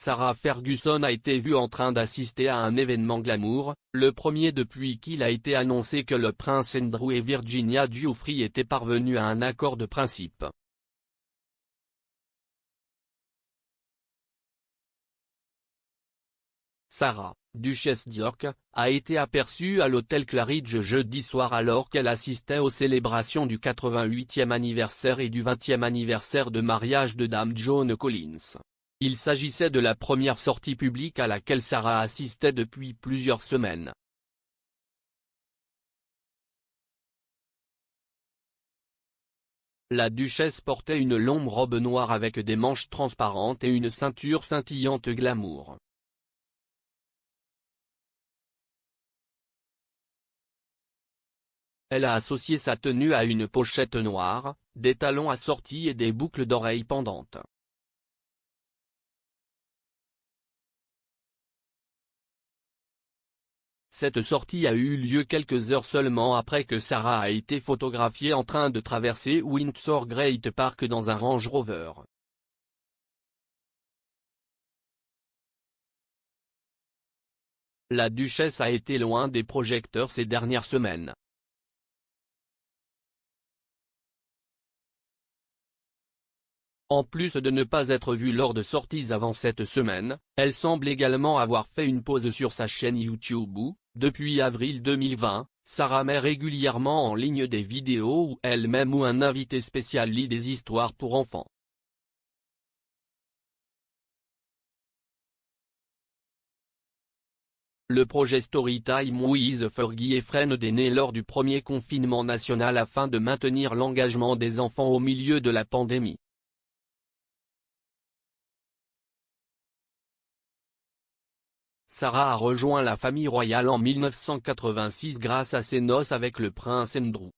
Sarah Ferguson a été vue en train d'assister à un événement glamour, le premier depuis qu'il a été annoncé que le prince Andrew et Virginia Giuffre étaient parvenus à un accord de principe. Sarah, duchesse d'York, a été aperçue à l'hôtel Claridge jeudi soir alors qu'elle assistait aux célébrations du 88e anniversaire et du 20e anniversaire de mariage de Dame Joan Collins. Il s'agissait de la première sortie publique à laquelle Sarah assistait depuis plusieurs semaines. La duchesse portait une longue robe noire avec des manches transparentes et une ceinture scintillante glamour. Elle a associé sa tenue à une pochette noire, des talons assortis et des boucles d'oreilles pendantes. Cette sortie a eu lieu quelques heures seulement après que Sarah a été photographiée en train de traverser Windsor Great Park dans un Range Rover. La duchesse a été loin des projecteurs ces dernières semaines. En plus de ne pas être vue lors de sorties avant cette semaine, elle semble également avoir fait une pause sur sa chaîne YouTube où, depuis avril 2020, Sarah met régulièrement en ligne des vidéos où elle-même ou un invité spécial lit des histoires pour enfants. Le projet Storytime with Fergie et Friends est né lors du premier confinement national afin de maintenir l'engagement des enfants au milieu de la pandémie. Sarah a rejoint la famille royale en 1986 grâce à ses noces avec le prince Andrew.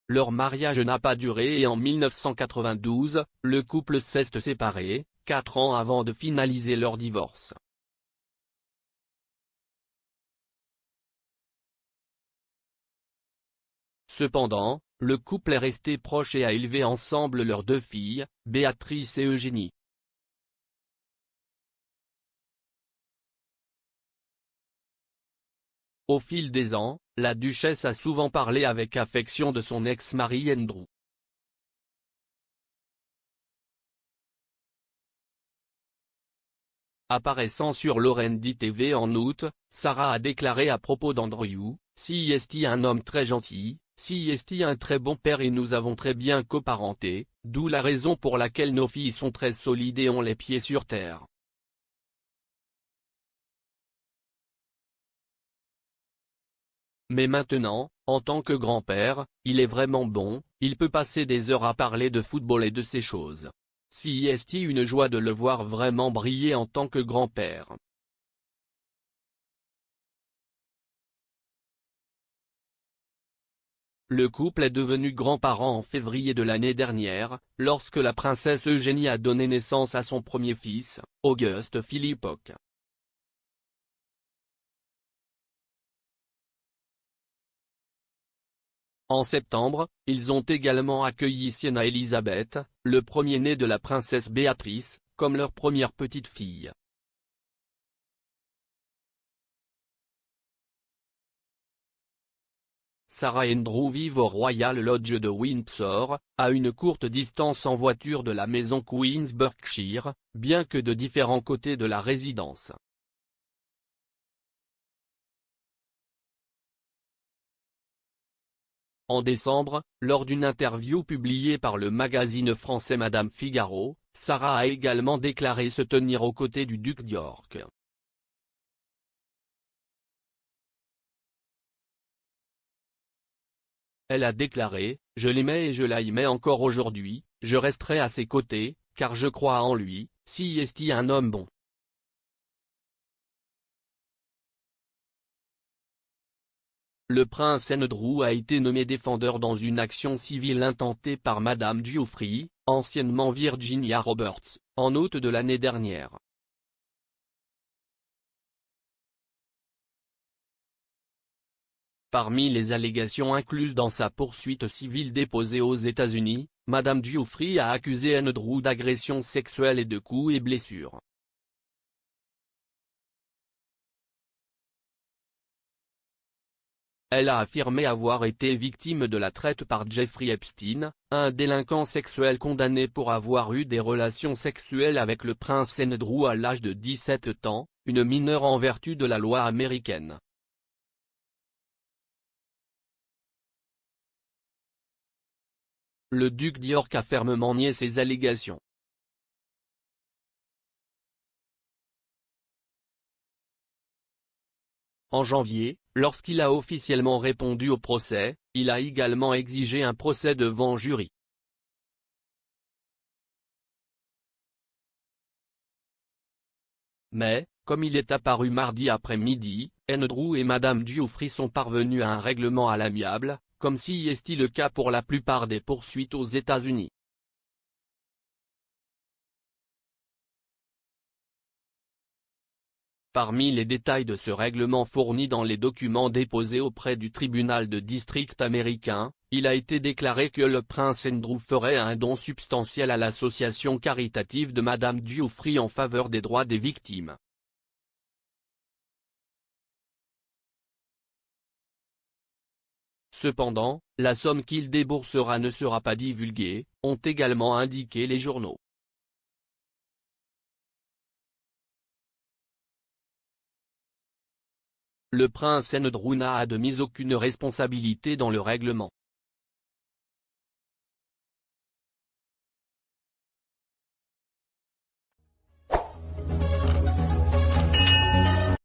Leur mariage n'a pas duré et en 1992, le couple s'est séparé, 4 ans avant de finaliser leur divorce. Cependant, le couple est resté proche et a élevé ensemble leurs 2 filles, Béatrice et Eugénie. Au fil des ans, la duchesse a souvent parlé avec affection de son ex-mari Andrew. Apparaissant sur Lorendi TV en août, Sarah a déclaré à propos d'Andrew, « Si est un homme très gentil, si est un très bon père et nous avons très bien coparenté, d'où la raison pour laquelle nos filles sont très solides et ont les pieds sur terre. » Mais maintenant, en tant que grand-père, il est vraiment bon, il peut passer des heures à parler de football et de ces choses. Si est une joie de le voir vraiment briller en tant que grand-père. Le couple est devenu grand-parent en février de l'année dernière, lorsque la princesse Eugénie a donné naissance à son premier fils, Auguste Philippok. En septembre, ils ont également accueilli Sienna Elizabeth, le premier-né de la princesse Béatrice, comme leur première petite fille. Sarah et Andrew vivent au Royal Lodge de Windsor, à une courte distance en voiture de la maison Queen's Berkshire, bien que de différents côtés de la résidence. En décembre, lors d'une interview publiée par le magazine français Madame Figaro, Sarah a également déclaré se tenir aux côtés du duc d'York. Elle a déclaré « Je l'aimais et je l'aimais encore aujourd'hui, je resterai à ses côtés, car je crois en lui, si est un homme bon. » Le prince Andrew a été nommé défendeur dans une action civile intentée par Madame Giuffre, anciennement Virginia Roberts, en août de l'année dernière. Parmi les allégations incluses dans sa poursuite civile déposée aux États-Unis, Madame Giuffry a accusé Andrew d'agression sexuelle et de coups et blessures. Elle a affirmé avoir été victime de la traite par Jeffrey Epstein, un délinquant sexuel condamné pour avoir eu des relations sexuelles avec le prince Andrew à l'âge de 17 ans, une mineure en vertu de la loi américaine. Le duc d'York a fermement nié ces allégations. En janvier, lorsqu'il a officiellement répondu au procès, il a également exigé un procès devant jury. Mais, comme il est apparu mardi après-midi, Andrew et Madame Giuffry sont parvenus à un règlement à l'amiable, comme si est le cas pour la plupart des poursuites aux États-Unis. Parmi les détails de ce règlement fournis dans les documents déposés auprès du tribunal de district américain, il a été déclaré que le prince Andrew ferait un don substantiel à l'association caritative de Madame Giuffry en faveur des droits des victimes. Cependant, la somme qu'il déboursera ne sera pas divulguée, ont également indiqué les journaux. Le prince Andrew n'a admis aucune responsabilité dans le règlement.